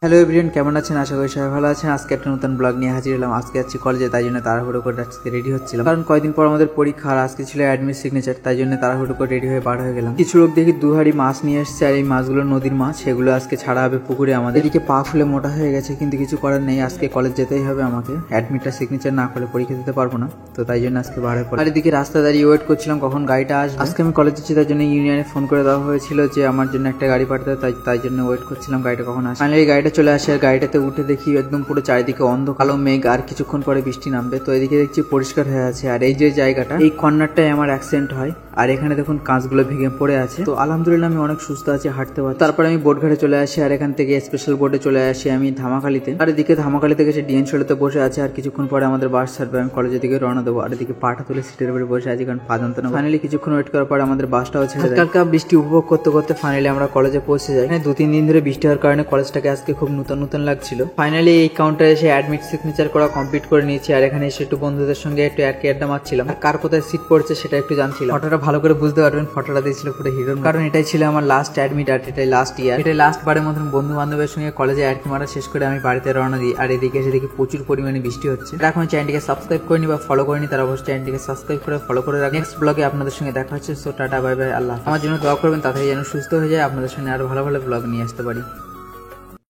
Hello everyone, কেমন আছেন? আশা করি সবাই ভালো আছেন। আজকে একটা নতুন ব্লগ নিয়ে হাজির হলাম। আজকে যাচ্ছি কলেজে, তাই জন্য তাড়াহুড়ো করে আজকে রেডি হচ্ছিলাম, কারণ কয়েকদিন পর আমাদের পরীক্ষা আর আজকে ছিল অ্যাডমিট সিগনেচার, তাই জন্য তাড়াহুড়ো করে রেডি হয়ে বার হয়ে গেলাম। কিছু লোক দেখি 2 হাঁড়ি মাছ নিয়ে এসছে, আর এই মাছগুলো নদীর মাছ, সেগুলো আজকে ছাড়া হবে পুকুরে। আমাদের এদিকে পা ফুলে মোটা হয়ে গেছে, কিন্তু কিছু করার নেই, আজকে কলেজ যেতেই হবে আমাকে। অ্যাডমিটটা সিগনেচার না করে পরীক্ষা দিতে পারবো না, তো তাই জন্য আজকে বার হয়ে পড়লাম। আর এদিকে রাস্তা দাঁড়িয়ে ওয়েট করছিলাম কখন গাড়িটা আসবে। আজকে আমি কলেজ যাচ্ছি, তার জন্য ইউনিয়নে ফোন করে দেওয়া হয়েছিল যে আমার জন্য একটা গাড়ি পাঠাতে, তাই জন্য ওয়েট করছিলাম গাড়িটা কখন আসে। ফাইনালি গাড়িটা চলে আসে, আর গাড়িটাতে উঠে দেখি একদম পুরো চারিদিকে অন্ধ কালো মেঘ, আর কিছুক্ষণ পরে বৃষ্টি নামবে। তো এদিকে দেখছি পরিষ্কার হয়ে আছে, আর এই যে জায়গাটা, এই কর্নারটাই আমার অ্যাক্সিডেন্ট হয়, আর এখানে দেখুন কাঁচগুলো ভেঙে পড়ে আছে। তো আলহামদুলিল্লাহ আমি অনেক সুস্থ আছি, হাঁটতে পারছি। তারপরে আমি বোটঘাটে চলে আসি, আর এখান থেকে স্পেশাল বোটে চলে আসি আমি ধামাখালিতে। আর এদিকে ধামাখালি থেকে সে ডিএন ষোলোতে বসে আছে, আর কিছুক্ষণ পরে আমাদের বাস ছাড়বে, আমি কলেজের দিকে রওনা দেবো। আর এদিকে পাটা তুলে সিটের উপরে বসে আছি, কারণ পা জানতো না। ফাইনালি কিছুক্ষণ ওয়েট করার পর আমাদের বাসটাও ছেড়ে দেয়। হালকা বৃষ্টি উপভোগ করতে করতে ফাইনালি আমরা কলেজে পৌঁছে যাই। 2-3 দিন ধরে বৃষ্টি হওয়ার কারণে কলেজটাকে আজকে খুব নতুন লাগছিল। ফাইনালি এই কাউন্টারে এসে অ্যাডমিট সিগনেচার করা কমপ্লিট করে নিয়েছি, আর এখানে এসে একটু বন্ধুদের সঙ্গে একটু আড্ডা মারছিলাম, আর কার কোথায় সিট পড়ছে সেটা একটু জানছিলাম। ফটোটা ভালো করে বুঝতে পারবেন, ফটোটা দিয়েছিল পুরো হিরো, কারণ এটাই ছিল আমার লাস্ট অ্যাডমিট, আর এটাই লাস্ট ইয়ার, এটাই লাস্ট বারের মতন বন্ধু বান্ধবের সঙ্গে কলেজে আড্ডা মারা শেষ করে আমি বাড়িতে রওনা দিই। আর এদিকে এসে দেখি প্রচুর পরিমাণে বৃষ্টি হচ্ছে। এখন চ্যানেলটিকে সাবস্ক্রাইব করেনি বা ফলো করেনি, তারা অবশ্যই চ্যানেলটিকে সাবস্ক্রাইব করে ফলো করে রাখবেন। নেক্সট ব্লগে আপনাদের সঙ্গে দেখা হচ্ছে। সো টাটা, বাই বাই, আল্লাহ। আমার জন্য দোয়া করবেন, তাড়াতাড়ি যেন সুস্থ হয়ে যায়, আপনাদের সঙ্গে আরো ভালো ভালো ব্লগ নিয়ে আসতে পারি।